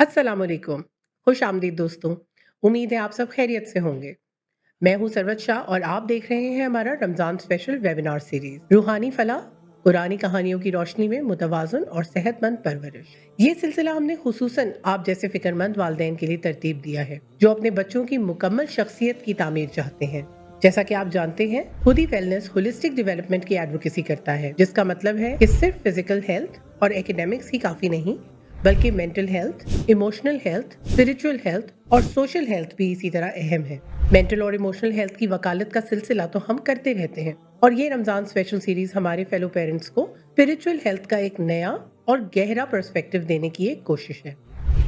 अस्सलाम वालेकुम। खुश आमदीद दोस्तों। उम्मीद है आप सब खैरियत से होंगे। मैं हूँ सरवत शाह और आप देख रहे हैं हमारा रमज़ान स्पेशल वेबिनार सीरीज रूहानी फलाह, पुरानी कहानियों की रोशनी में मुतवाज़न और सेहतमंद परवरिश। ये सिलसिला हमने खुसूसन आप जैसे फिक्रमंद वालिदैन के लिए तरतीब दिया है जो अपने बच्चों की मुकम्मल शख्सियत की तामीर चाहते हैं। जैसा कि आप जानते हैं, खुद ही वेलनेस होलिस्टिक डेवलपमेंट की एडवोकेसी करता है, जिसका मतलब है कि सिर्फ फिजिकल हेल्थ और एकेडमिक्स ही काफी नहीं, बल्कि mental health, emotional health, spiritual health और सोशल हेल्थ भी इसी तरह अहम है। मेंटल और इमोशनल हेल्थ की वकालत का सिलसिला तो हम करते रहते हैं और ये रमजान स्पेशल सीरीज हमारे फेलो पेरेंट्स को स्पिरिचुअल हेल्थ का एक नया और गहरा पर्सपेक्टिव देने की एक कोशिश है।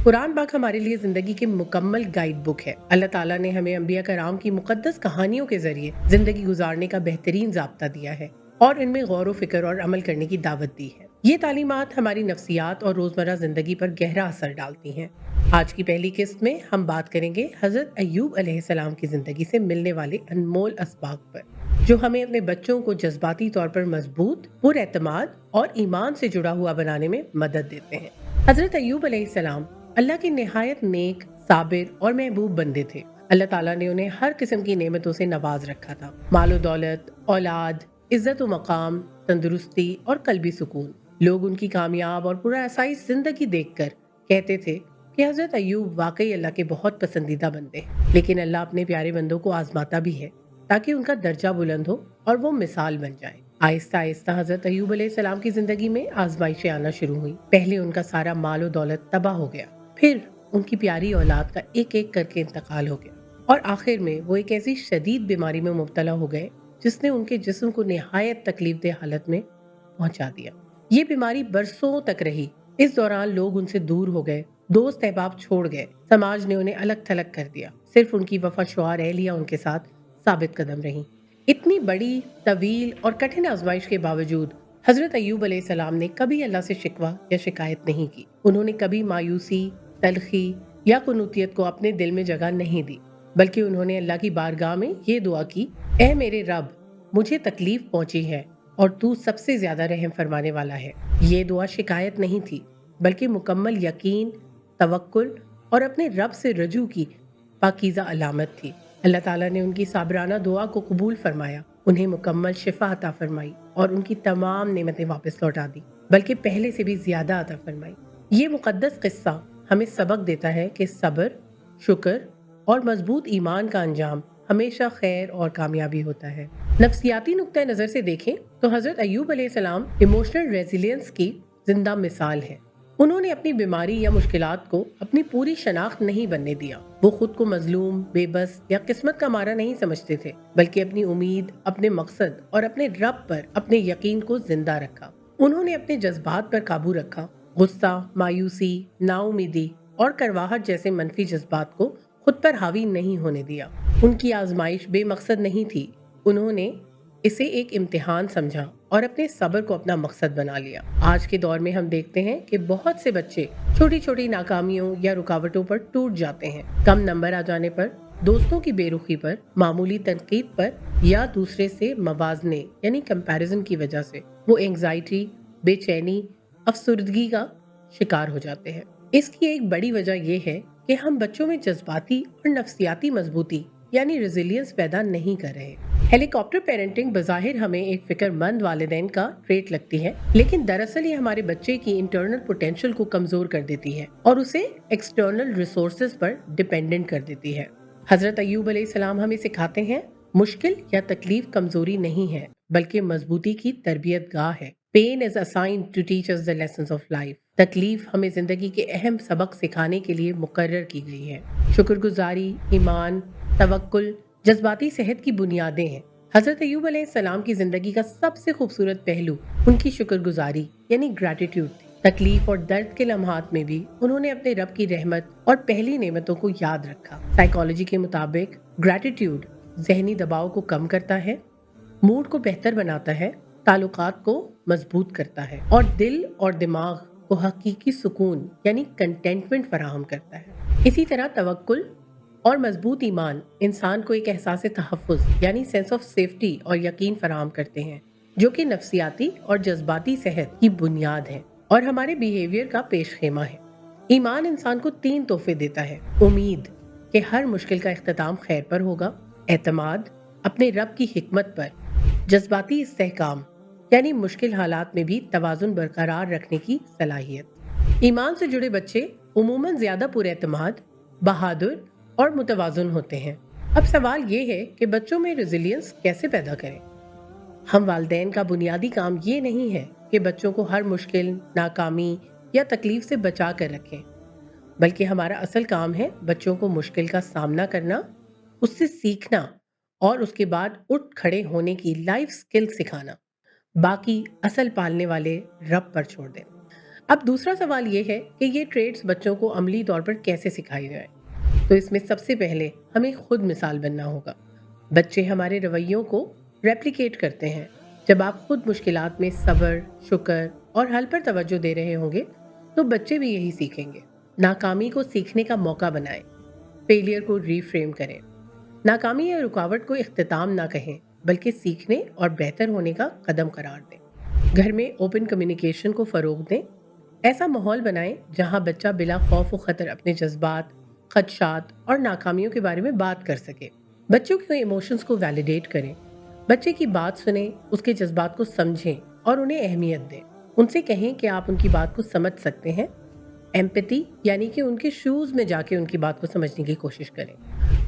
कुरान पाक हमारे लिए जिंदगी की मुकम्मल गाइड बुक है। अल्लाह ताला ने हमें अंबिया कराम की मुकद्दस कहानियों के जरिए जिंदगी गुजारने का बेहतरीन ज़ाब्ता दिया है और इनमें गौर व फिक्र और अमल करने की दावत दी है। ये तालीमात हमारी नफ्सियात और रोजमर्रा जिंदगी पर गहरा असर डालती हैं। आज की पहली किस्त में हम बात करेंगे हजरत अय्यूब अलैहिस्सलाम की जिंदगी से मिलने वाले अनमोल असबाब पर, जो हमें अपने बच्चों को जज्बाती तौर पर मजबूत, पुरएतमाद और ईमान से जुड़ा हुआ बनाने में मदद देते हैं। हजरत अय्यूब अलैहिस्सलाम अल्लाह के निहायत नेक, साबिर और महबूब बंदे थे। अल्लाह ताला ने उन्हें हर किस्म की नेमतों से नवाज रखा था। मालो दौलत, औलाद, इज्जत व मकाम, तंदुरुस्ती और कल्बी सुकून। लोग उनकी कामयाब और पुरअसाइश जिंदगी देखकर कहते थे कि हजरत अय्यूब वाकई अल्लाह के बहुत पसंदीदा बंदे हैं। लेकिन अल्लाह अपने प्यारे बंदों को आजमाता भी है ताकि उनका दर्जा बुलंद हो और वो मिसाल बन जाए। आहिस्ता आहिस्ता हजरत अय्यूब अलैहिस्सलाम की जिंदगी में आजमाइशें आना शुरू हुई। पहले उनका सारा माल और दौलत तबाह हो गया, फिर उनकी प्यारी औलाद का एक एक करके इंतकाल हो गया और आखिर में वो एक ऐसी शदीद बीमारी में मुब्तला हो गए जिसने उनके जिस्म को निहायत तकलीफदेह हालत में पहुंचा दिया। ये बीमारी बरसों तक रही। इस दौरान लोग उनसे दूर हो गए, दोस्त अहबाब छोड़ गए, समाज ने उन्हें अलग थलग कर दिया। सिर्फ उनकी वफा शुआर एहलिया उनके साथ साबित कदम रही। इतनी बड़ी, तवील और कठिन आजमाइश के बावजूद हजरत अय्यूब अलैहिस्सलाम ने कभी अल्लाह से शिकवा या शिकायत नहीं की। उन्होंने कभी मायूसी, तलखी या कुनूतियत को अपने दिल में जगह नहीं दी, बल्कि उन्होंने अल्लाह की बारगाह में ये दुआ की, ऐ मेरे रब, मुझे तकलीफ पहुंची है और तू सबसे ज्यादा रहम फरमाने वाला है। ये दुआ शिकायत नहीं थी, बल्कि मुकम्मल यकीन, तवक्कुल और अपने रब से रजू की पाकीज़ा अलामत थी। अल्लाह ताला ने उनकी साबराना दुआ को कबूल फरमाया, उन्हें मुकम्मल शिफा अता फरमाई और उनकी तमाम नेमतें वापस लौटा दी, बल्कि पहले से भी ज्यादा अता फरमाई। ये मुकद्दस किस्सा हमें सबक देता है कि सब्र, शुक्र और मजबूत ईमान का अंजाम हमेशा खैर और कामयाबी होता है। नफ्सियाती नुक्ता नज़र से देखें तो हजरत अय्यूब अलैहिस्सलाम इमोशनल रेजिलियंस की जिंदा मिसाल है। उन्होंने अपनी बीमारी या मुश्किलात को अपनी पूरी शनाख्त नहीं बनने दिया। वो खुद को मजलूम, बेबस या किस्मत का मारा नहीं समझते थे, बल्कि अपनी उम्मीद, अपने मकसद और अपने रब पर अपने यकीन को जिंदा रखा। उन्होंने अपने जज्बात पर काबू रखा। गुस्सा, मायूसी, नाउमीदी और करवाहट जैसे मनफी जज्बात को खुद पर हावी नहीं होने दिया। उनकी आजमाइश बेमकसद नहीं थी, उन्होंने इसे एक इम्तिहान समझा और अपने सब्र को अपना मकसद बना लिया। आज के दौर में हम देखते हैं कि बहुत से बच्चे छोटी छोटी नाकामियों या रुकावटों पर टूट जाते हैं। कम नंबर आ जाने पर, दोस्तों की बेरुखी पर, मामूली तनकीद पर या दूसरे से मवाजने यानी कंपैरिजन की वजह से वो एंग्जाइटी, बेचैनी, अफसुर्दगी का शिकार हो जाते हैं। इसकी एक बड़ी वजह यह है कि हम बच्चों में जज्बाती और नफ्सियाती मजबूती यानी रेजिलियंस पैदा नहीं कर रहे। हेलीकॉप्टर पेरेंटिंग बज़ाहिर हमें एक फिक्रमंद वालिदैन का ट्रेट लगती है, लेकिन दरअसल ये हमारे बच्चे की इंटरनल पोटेंशियल को कमजोर कर देती है और उसे एक्सटर्नल रिसोर्सेज पर डिपेंडेंट कर देती है। हजरत अय्यूब अलैहिस्सलाम हमें सिखाते हैं, मुश्किल या तकलीफ कमजोरी नहीं है, बल्कि मजबूती की तरबियत गाह है। Pain is assigned to teach us the lessons of life. तकलीफ हमें जिंदगी के अहम सबक सिखाने के लिए मुकर्रर की गई है। शुक्रगुजारी, ईमान, तवक्कुल जज्बाती सेहत की बुनियादें हैं। हजरत अय्यूब अलैहिस्सलाम की जिंदगी का सबसे खूबसूरत पहलू उनकी शुक्रगुजारी यानी ग्रैटिट्यूड थी। तकलीफ और दर्द के लम्हात में भी उन्होंने अपने रब की रहमत और पहली नेमतों को याद रखा। साइकोलॉजी के मुताबिक ग्रैटिट्यूड जहनी दबाव को कम करता है, मूड को बेहतर बनाता है, ताल्लुकात को मजबूत करता है और दिल और दिमाग को हकीकी सुकून यानी कंटेंटमेंट फराहम करता है। इसी तरह तवक्कुल और मजबूत ईमान इंसान को एक एहसास तहफ़्फ़ुज़ यानी सेंस ऑफ सेफ्टी और यकीन फराहम करते हैं, जो कि नफ्सियाती और जज्बाती सेहत की बुनियाद है और हमारे बिहेवियर का पेश खेमा है। ईमान इंसान को 3 तोहफे देता है। उम्मीद कि हर मुश्किल का इख्तिताम खैर पर होगा, एतमाद अपने रब की हिकमत पर, जज्बाती इस्तेहकाम यानी मुश्किल हालात में भी तवाज़ुन बरकरार रखने की सलाहियत। ईमान से जुड़े बच्चे उमूमन ज़्यादा पुरएतमाद, बहादुर और मुतवाज़ुन होते हैं। अब सवाल ये है कि बच्चों में रेजिलियंस कैसे पैदा करें। हम वालिदैन का बुनियादी काम ये नहीं है कि बच्चों को हर मुश्किल, नाकामी या तकलीफ से बचा कर रखें, बल्कि हमारा असल काम है बच्चों को मुश्किल का सामना करना, उससे सीखना और उसके बाद उठ खड़े होने की लाइफ स्किल सिखाना। बाकी असल पालने वाले रब पर छोड़ दें। अब दूसरा सवाल ये है कि ये ट्रेड्स बच्चों को अमली तौर पर कैसे सिखाई जाए। तो इसमें सबसे पहले हमें खुद मिसाल बनना होगा। बच्चे हमारे रवैयों को रेप्लिकेट करते हैं। जब आप खुद मुश्किलात में सब्र, शुक्र और हल पर तवज्जो दे रहे होंगे तो बच्चे भी यही सीखेंगे। नाकामी को सीखने का मौका बनाएं, फेलियर को रीफ्रेम करें। नाकामी या रुकावट को इख्तिताम ना कहें, बल्कि सीखने और बेहतर होने का कदम करार दें। घर में ओपन कम्युनिकेशन को फ़रोग दें। ऐसा माहौल बनाएं जहां बच्चा बिला खौफ व खतर अपने जज्बात, खदशात और नाकामियों के बारे में बात कर सके। बच्चों के इमोशंस को वैलिडेट करें। बच्चे की बात सुनें, उसके जज्बात को समझें और उन्हें अहमियत दें। उनसे कहें कि आप उनकी बात को समझ सकते हैं। एम्पैथी यानी कि उनके शूज़ में जाके उनकी बात को समझने की कोशिश करें।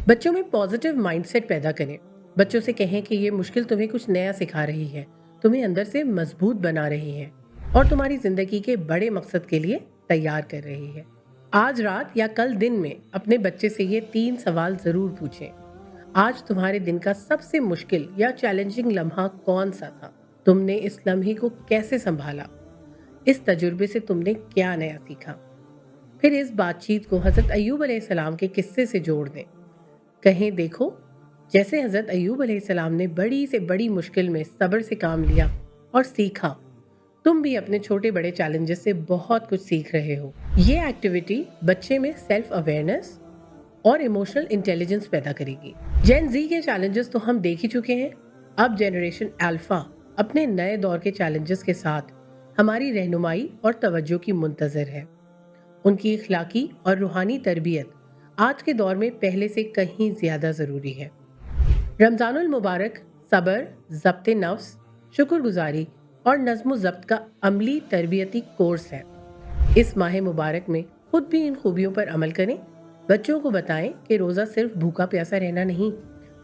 बच्चों में पॉजिटिव माइंडसेट पैदा करें। बच्चों से कहें कि ये मुश्किल तुम्हें कुछ नया सिखा रही है, तुम्हें अंदर से मजबूत बना रही है और तुम्हारी जिंदगी के बड़े मकसद के लिए तैयार कर रही है। आज रात या कल दिन में अपने बच्चे से ये 3 सवाल जरूर पूछें। आज तुम्हारे दिन का सबसे मुश्किल या चैलेंजिंग लम्हा कौन सा था? तुमने इस लम्हे को कैसे संभाला? इस तजुर्बे से तुमने क्या नया सीखा? फिर इस बातचीत को हज़रत अय्यूब अलैहिस्सलाम के किस्से से जोड़ दें। कहें, देखो जैसे हज़रत अय्यूब अलैहिस्सलाम ने बड़ी से बड़ी मुश्किल में सब्र से काम लिया और सीखा, तुम भी अपने छोटे बड़े चैलेंजेस से बहुत कुछ सीख रहे हो। ये एक्टिविटी बच्चे में सेल्फ अवेयरनेस और इमोशनल इंटेलिजेंस पैदा करेगी। जेन जी के चैलेंजेस तो हम देख ही चुके हैं। अब जनरेशन अल्फा अपने नए दौर के चैलेंजेस के साथ हमारी रहनुमाई और तवज्जो की मुंतजर है। उनकी इखलाकी और रूहानी तरबियत आज के दौर में पहले से कहीं ज्यादा जरूरी है। रमजानुल मुबारक सब्र, ज़ब्त नफ्स, शुक्रगुजारी और नज़्म ज़ब्त का अमली तरबियती कोर्स है। इस माह मुबारक में खुद भी इन खूबियों पर अमल करें। बच्चों को बताएं कि रोज़ा सिर्फ भूखा प्यासा रहना नहीं,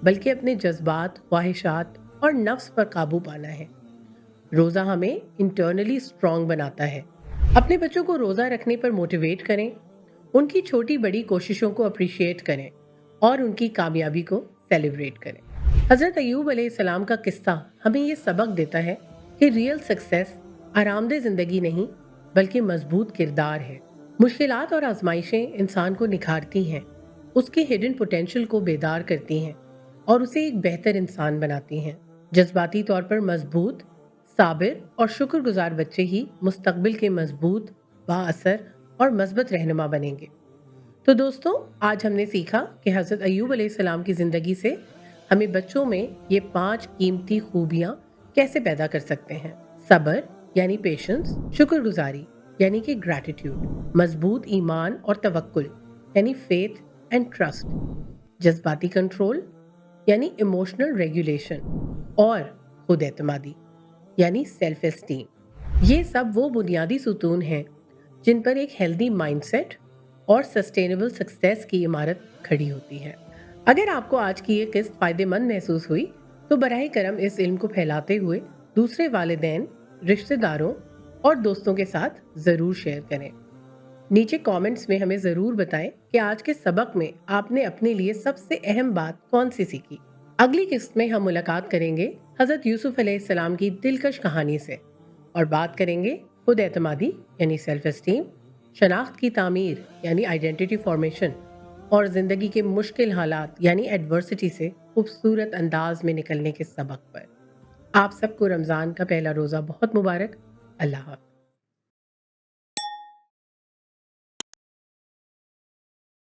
बल्कि अपने जज्बात, ख्वाहिशात और नफ्स पर काबू पाना है। रोज़ा हमें इंटरनली स्ट्रॉन्ग बनाता है। अपने बच्चों को रोज़ा रखने पर मोटिवेट करें, उनकी छोटी बड़ी कोशिशों को अप्रिशिएट करें और उनकी कामयाबी को सेलिब्रेट करें। हज़रत अय्यूब अलैहिस्सलाम का किस्सा हमें ये सबक देता है कि रियल सक्सेस आरामदेह ज़िंदगी नहीं, बल्कि मजबूत किरदार है। मुश्किलात और आजमाइशें इंसान को निखारती हैं, उसके हिडन पोटेंशियल को बेदार करती हैं और उसे एक बेहतर इंसान बनाती हैं। जज्बाती तौर पर मजबूत, साबिर और शुक्रगुजार बच्चे ही मुस्तकबिल के मजबूत, बाअसर और मजबूत रहनुमा बनेंगे। तो दोस्तों, आज हमने सीखा कि हज़रत अय्यूब अलैहिस्सलाम की ज़िंदगी से हमें बच्चों में ये 5 कीमती खूबियाँ कैसे पैदा कर सकते हैं। सब्र यानी पेशेंस, शुक्रगुजारी यानी कि ग्रैटिट्यूड, मजबूत ईमान और तवक्कुल यानी फेथ एंड ट्रस्ट, जज्बाती कंट्रोल यानी इमोशनल रेगुलेशन और खुद एतमादी यानी सेल्फ एस्टीम। ये सब वो बुनियादी सुतून हैं जिन पर एक हेल्दी माइंडसेट और सस्टेनेबल सक्सेस की इमारत खड़ी होती है। अगर आपको आज की ये किस्त फ़ायदेमंद महसूस हुई तो बराह करम इस इल्म को फैलाते हुए दूसरे वालिदैन, रिश्तेदारों और दोस्तों के साथ ज़रूर शेयर करें। नीचे कमेंट्स में हमें ज़रूर बताएं कि आज के सबक में आपने अपने लिए सबसे अहम बात कौन सी सीखी। अगली किस्त में हम मुलाकात करेंगे हज़रत यूसुफ अलैहिस्सलाम की दिलकश कहानी से और बात करेंगे खुद एतमादी यानी सेल्फ एस्टीम, शनाख्त की तामीर यानी आइडेंटिटी फॉर्मेशन और ज़िंदगी के मुश्किल हालात यानी एडवर्सिटी से खूबसूरत अंदाज में निकलने के सबक पर। आप सबको रमज़ान का पहला रोज़ा बहुत मुबारक। अल्लाह हाफ़िज़।